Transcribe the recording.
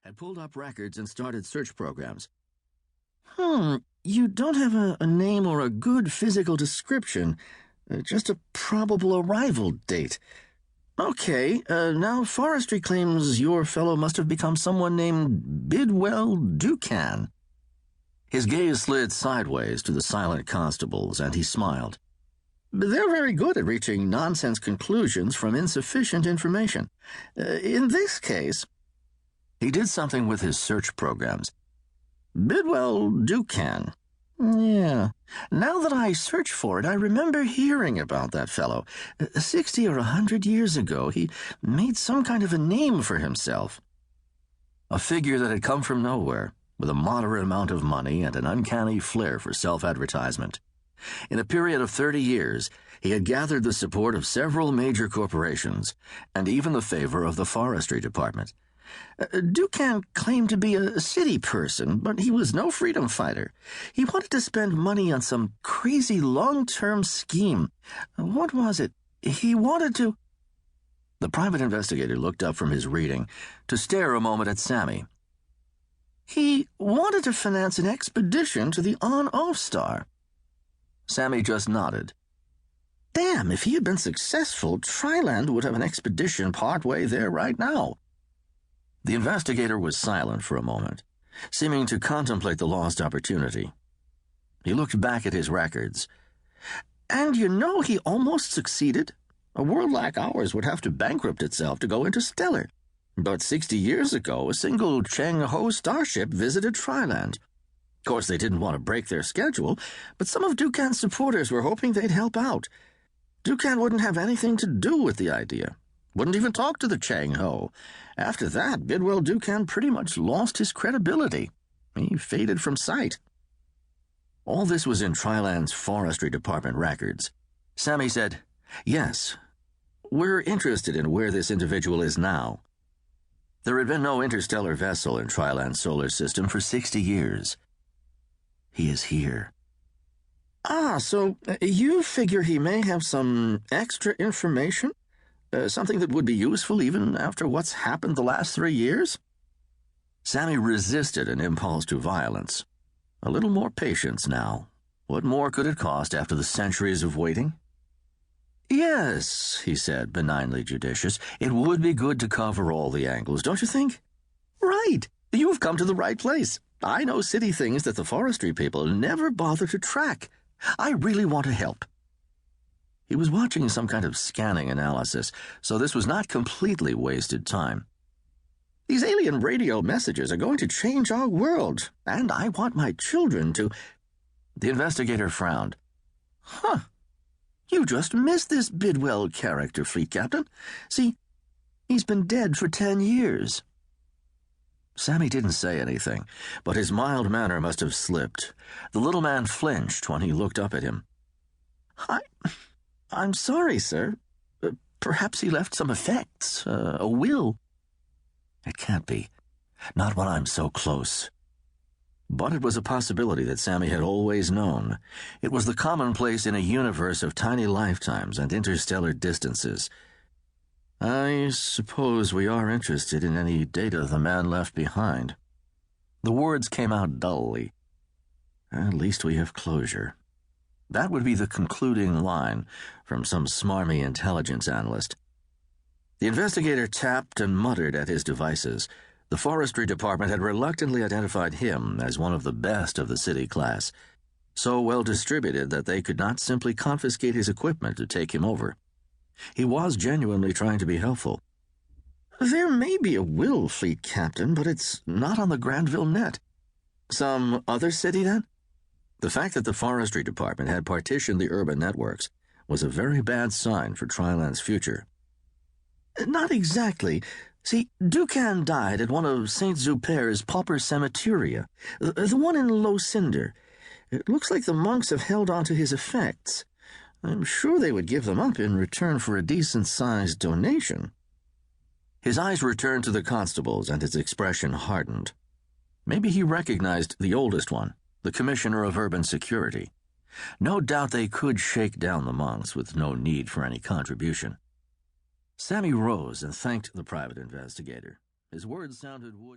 had pulled up records and started search programs. You don't have a name or a good physical description, just a probable arrival date. Okay, now forestry claims your fellow must have become someone named Bidwell Ducan. His gaze slid sideways to the silent constables, and he smiled. They're very good at reaching nonsense conclusions from insufficient information. In this case, he did something with his search programs. Bidwell Ducan. Yeah. Now that I search for it, I remember hearing about that fellow. 60 or 100 years ago, he made some kind of a name for himself. A figure that had come from nowhere, with a moderate amount of money and an uncanny flair for self-advertisement. In a period of 30 years, he had gathered the support of several major corporations, and even the favor of the forestry department. Ducan claimed to be a city person, but he was no freedom fighter. He wanted to spend money on some crazy long-term scheme. What was it? He wanted to... The private investigator looked up from his reading to stare a moment at Sammy. He wanted to finance an expedition to the on-off star. Sammy just nodded. Damn, if he had been successful, Triland would have an expedition partway there right now. The investigator was silent for a moment, seeming to contemplate the lost opportunity. He looked back at his records. And you know, he almost succeeded. A world like ours would have to bankrupt itself to go interstellar. But 60 years ago, a single Qeng Ho starship visited Triland. Of course, they didn't want to break their schedule, but some of Ducan's supporters were hoping they'd help out. Ducan wouldn't have anything to do with the idea. Wouldn't even talk to the Qeng Ho. After that, Bidwell Ducan pretty much lost his credibility. He faded from sight. All this was in Triland's forestry department records. Sammy said, Yes, we're interested in where this individual is now. There had been no interstellar vessel in Triland's solar system for 60 years. He is here. So you figure he may have some extra information? Something that would be useful even after what's happened the last 3 years? Sammy resisted an impulse to violence. A little more patience now. What more could it cost after the centuries of waiting? Yes, he said, benignly judicious. It would be good to cover all the angles, don't you think? Right. You've come to the right place. I know city things that the forestry people never bother to track. I really want to help. He was watching some kind of scanning analysis, so this was not completely wasted time. These alien radio messages are going to change our world, and I want my children to... The investigator frowned. You just missed this Bidwell character, Fleet Captain. See, he's been dead for 10 years. Sammy didn't say anything, but his mild manner must have slipped. The little man flinched when he looked up at him. I'm sorry, sir. Perhaps he left some effects, a will. It can't be. Not when I'm so close. But it was a possibility that Sammy had always known. It was the commonplace in a universe of tiny lifetimes and interstellar distances. I suppose we are interested in any data the man left behind. The words came out dully. At least we have closure. That would be the concluding line from some smarmy intelligence analyst. The investigator tapped and muttered at his devices. The forestry department had reluctantly identified him as one of the best of the city class, so well distributed that they could not simply confiscate his equipment to take him over. He was genuinely trying to be helpful. There may be a will, Fleet Captain, but it's not on the Grandville net. Some other city, then? The fact that the forestry department had partitioned the urban networks was a very bad sign for Triland's future. Not exactly. See, Ducan died at one of St. Zuper's pauper cemiteria, the one in Low Cinder. It looks like the monks have held on to his effects. I'm sure they would give them up in return for a decent-sized donation. His eyes returned to the constables, and his expression hardened. Maybe he recognized the oldest one, the Commissioner of Urban Security. No doubt they could shake down the monks with no need for any contribution. Sammy rose and thanked the private investigator. His words sounded wood.